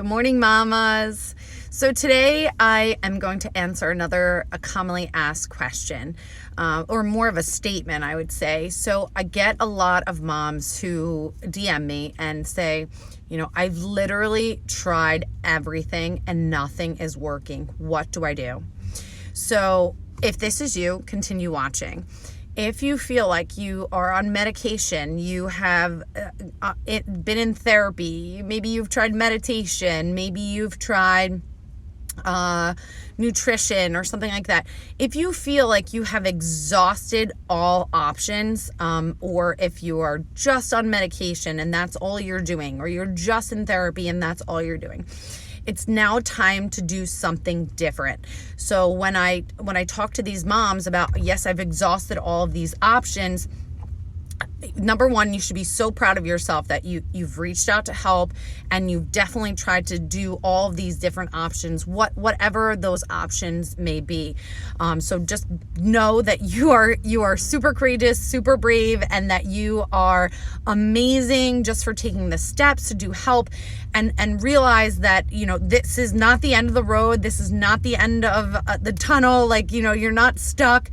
Good morning, mamas. So today I am going to answer another commonly asked question, or more of a statement, I would say. So I get a lot of moms who DM me and say, I've literally tried everything and nothing is working. What do I do? So if this is you, continue watching. If you feel like you are on medication, you have been in therapy, maybe you've tried meditation, maybe you've tried nutrition or something like that. If you feel like you have exhausted all options, or if you are just on medication and that's all you're doing, or you're just in therapy and that's all you're doing, it's now time to do something different. So when I talk to these moms about, yes, I've exhausted all of these options, number one, you should be so proud of yourself that you've reached out to help and you've definitely tried to do all of these different options, whatever those options may be. So just know that you are super courageous, super brave, and that you are amazing just for taking the steps to do help, and realize that, this is not the end of the road. This is not the end of the tunnel. You're not stuck.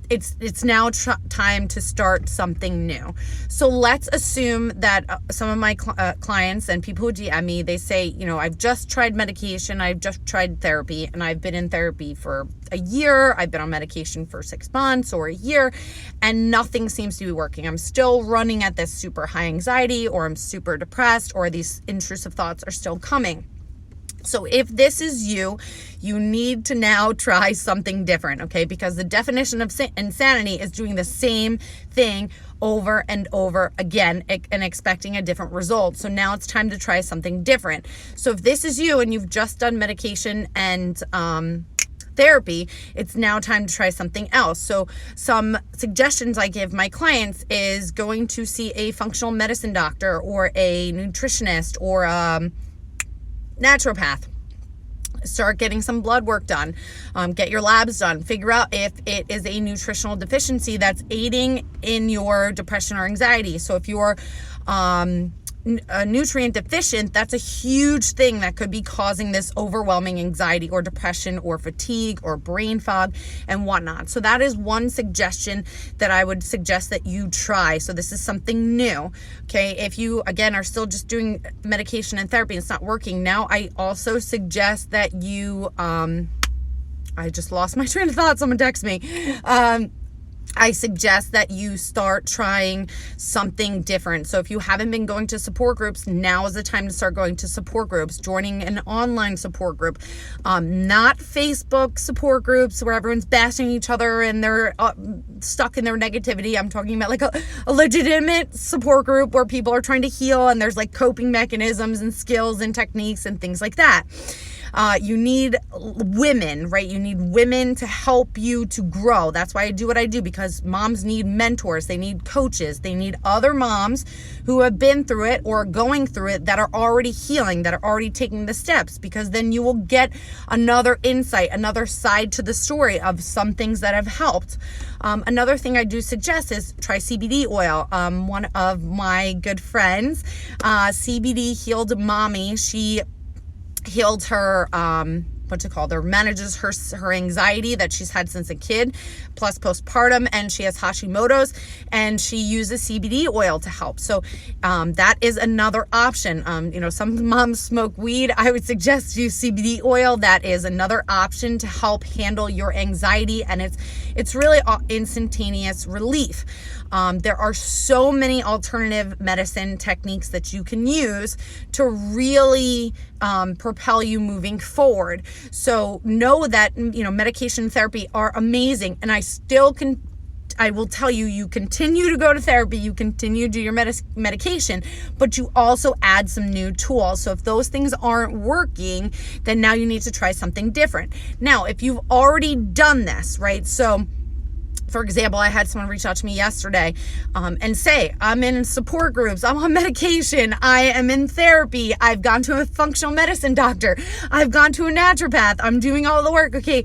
It's now time to start something new. So let's assume that some of my clients and people who DM me, they say, I've just tried medication, I've just tried therapy, and I've been in therapy for a year, I've been on medication for 6 months or a year, and nothing seems to be working. I'm still running at this super high anxiety, or I'm super depressed, or these intrusive thoughts are still coming. So if this is you, you need to now try something different, okay? Because the definition of insanity is doing the same thing over and over again and expecting a different result. So now it's time to try something different. So if this is you and you've just done medication and therapy, it's now time to try something else. So some suggestions I give my clients is going to see a functional medicine doctor or a nutritionist or naturopath. Start getting some blood work done, get your labs done, figure out if it is a nutritional deficiency that's aiding in your depression or anxiety. So if you're nutrient deficient, that's a huge thing that could be causing this overwhelming anxiety or depression or fatigue or brain fog and whatnot. So that is one suggestion that I would suggest that you try. So this is something new. Okay. If you, again, are still just doing medication and therapy, and it's not working, now I also suggest that you, I just lost my train of thought. Someone text me. I suggest that you start trying something different. So if you haven't been going to support groups, now is the time to start going to support groups, joining an online support group, not Facebook support groups where everyone's bashing each other and they're stuck in their negativity. I'm talking about like a legitimate support group where people are trying to heal and there's like coping mechanisms and skills and techniques and things like that. You need women, right? You need women to help you to grow. That's why I do what I do, because moms need mentors. They need coaches. They need other moms who have been through it or going through it that are already healing, that are already taking the steps, because then you will get another insight, another side to the story of some things that have helped. Another thing I do suggest is try CBD oil. One of my good friends, CBD healed mommy. She healed her, manages her anxiety that she's had since a kid, plus postpartum, and she has Hashimoto's, and she uses CBD oil to help. So that is another option. Some moms smoke weed. I would suggest use CBD oil. That is another option to help handle your anxiety, and it's really instantaneous relief. There are so many alternative medicine techniques that you can use to really propel you moving forward. So know that, medication and therapy are amazing. And I will tell you, you continue to go to therapy, you continue to do your medication, but you also add some new tools. So if those things aren't working, then now you need to try something different. Now, if you've already done this, right? So for example, I had someone reach out to me yesterday and say, I'm in support groups, I'm on medication, I am in therapy, I've gone to a functional medicine doctor, I've gone to a naturopath, I'm doing all the work. Okay,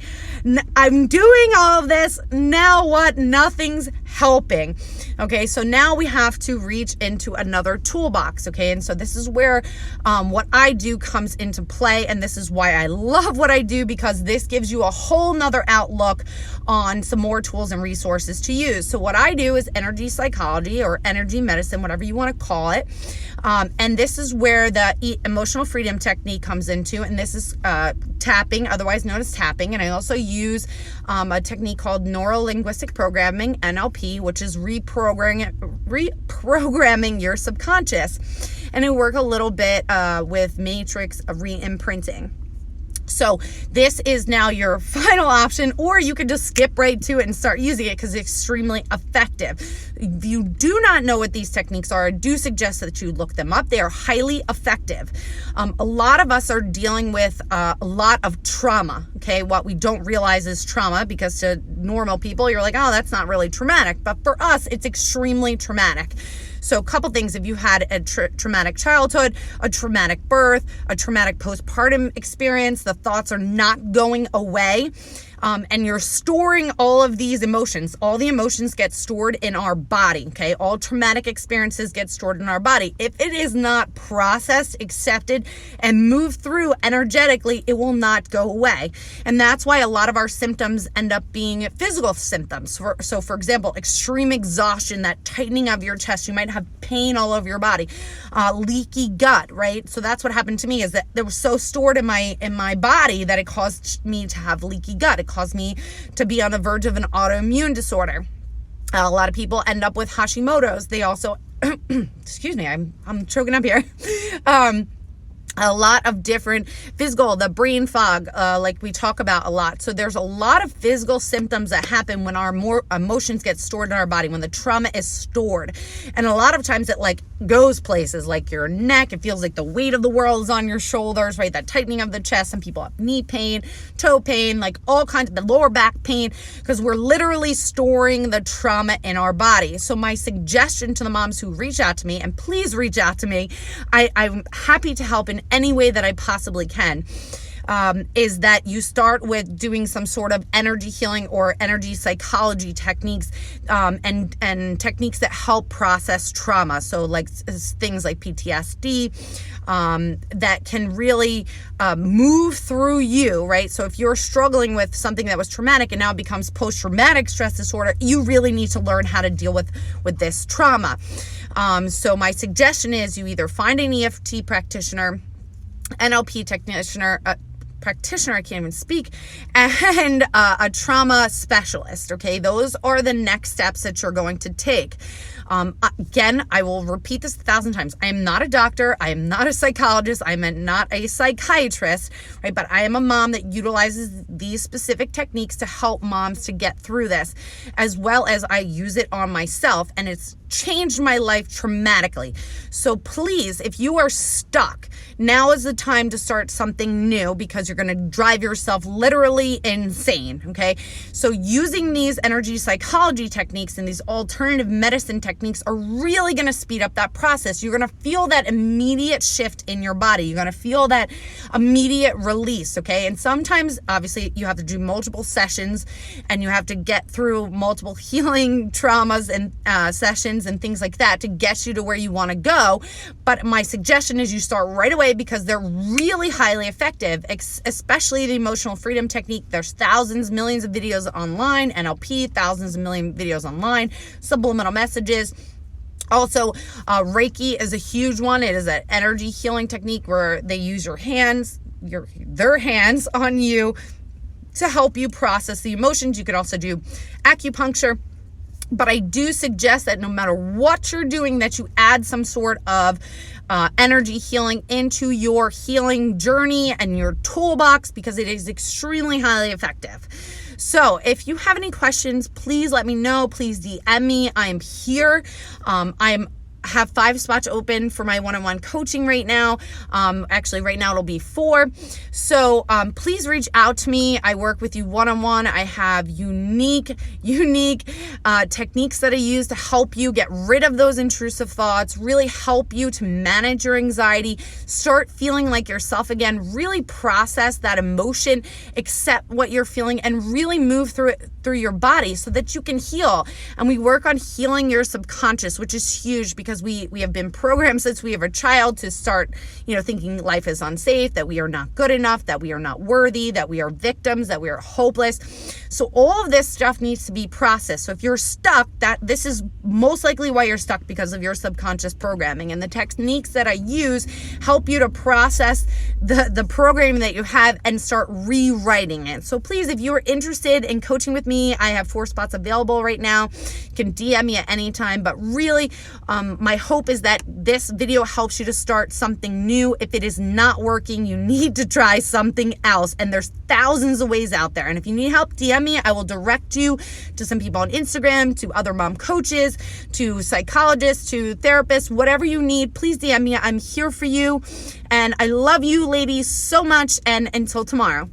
I'm doing all of this. Now what? Nothing's helping. Okay, so now we have to reach into another toolbox. Okay, and so this is where what I do comes into play, and this is why I love what I do, because this gives you a whole nother outlook on some more tools and resources to use. So what I do is energy psychology or energy medicine, whatever you want to call it. And this is where the emotional freedom technique comes into, and this is tapping, otherwise known as tapping. And I also use a technique called neuro-linguistic programming, NLP, which is reprogramming your subconscious. And I work a little bit with matrix re-imprinting. So this is now your final option, or you could just skip right to it and start using it because it's extremely effective. If you do not know what these techniques are, I do suggest that you look them up. They are highly effective. A lot of us are dealing with a lot of trauma, okay? What we don't realize is trauma, because to normal people, you're like, oh, that's not really traumatic. But for us, it's extremely traumatic. So a couple things: if you had a traumatic childhood, a traumatic birth, a traumatic postpartum experience, the thoughts are not going away. And you're storing all of these emotions. All the emotions get stored in our body, okay? All traumatic experiences get stored in our body. If it is not processed, accepted, and moved through energetically, it will not go away. And that's why a lot of our symptoms end up being physical symptoms. So for example, extreme exhaustion, that tightening of your chest, you might have pain all over your body, leaky gut, right? So that's what happened to me, is that there was so stored in my body that it caused me to have leaky gut. It caused me to be on the verge of an autoimmune disorder. A lot of people end up with Hashimoto's. They also, excuse me, I'm choking up here. A lot of different physical, the brain fog, like we talk about a lot. So there's a lot of physical symptoms that happen when our more emotions get stored in our body, when the trauma is stored. And a lot of times it like goes places like your neck. It feels like the weight of the world is on your shoulders, right? That tightening of the chest. Some people have knee pain, toe pain, like all kinds of the lower back pain, because we're literally storing the trauma in our body. So my suggestion to the moms who reach out to me, and please reach out to me, I'm happy to help in any way that I possibly can, is that you start with doing some sort of energy healing or energy psychology techniques, and techniques that help process trauma. So like things like PTSD, that can really move through you, right? So if you're struggling with something that was traumatic and now it becomes post-traumatic stress disorder, you really need to learn how to deal with this trauma. So my suggestion is you either find an EFT practitioner, NLP practitioner, I can't even speak, and a trauma specialist, okay? Those are the next steps that you're going to take. Again, I will repeat this 1,000 times. I am not a doctor. I am not a psychologist. I'm not a psychiatrist, right? But I am a mom that utilizes these specific techniques to help moms to get through this, as well as I use it on myself, and it's changed my life dramatically. So please, if you are stuck, now is the time to start something new, because you're going to drive yourself literally insane, okay? So using these energy psychology techniques and these alternative medicine techniques are really going to speed up that process. You're going to feel that immediate shift in your body. You're going to feel that immediate release, okay? And sometimes, obviously, you have to do multiple sessions, and you have to get through multiple healing traumas and sessions and things like that to get you to where you want to go. But my suggestion is you start right away, because they're really highly effective, especially the emotional freedom technique. There's thousands, millions of videos online, NLP, thousands of million videos online, subliminal messages. Also, Reiki is a huge one. It is an energy healing technique where they use their hands on you to help you process the emotions. You could also do acupuncture. But I do suggest that no matter what you're doing, that you add some sort of energy healing into your healing journey and your toolbox, because it is extremely highly effective. So if you have any questions, please let me know. Please DM me. I am here. I'm have 5 spots open for my one-on-one coaching right now. Actually, right now it'll be 4. So please reach out to me. I work with you one-on-one. I have unique techniques that I use to help you get rid of those intrusive thoughts, really help you to manage your anxiety, start feeling like yourself again, really process that emotion, accept what you're feeling, and really move through it through your body so that you can heal. And we work on healing your subconscious, which is huge because we have been programmed since we have a child to start, thinking life is unsafe, that we are not good enough, that we are not worthy, that we are victims, that we are hopeless. So all of this stuff needs to be processed. So if you're stuck, this is most likely why you're stuck, because of your subconscious programming. And the techniques that I use help you to process the programming that you have and start rewriting it. So please, if you are interested in coaching with me, I have 4 spots available right now. You can DM me at any time. But really, my hope is that this video helps you to start something new. If it is not working, you need to try something else. And there's thousands of ways out there. And if you need help, DM me. I will direct you to some people on Instagram, to other mom coaches, to psychologists, to therapists, whatever you need. Please DM me. I'm here for you. And I love you, ladies, so much. And until tomorrow.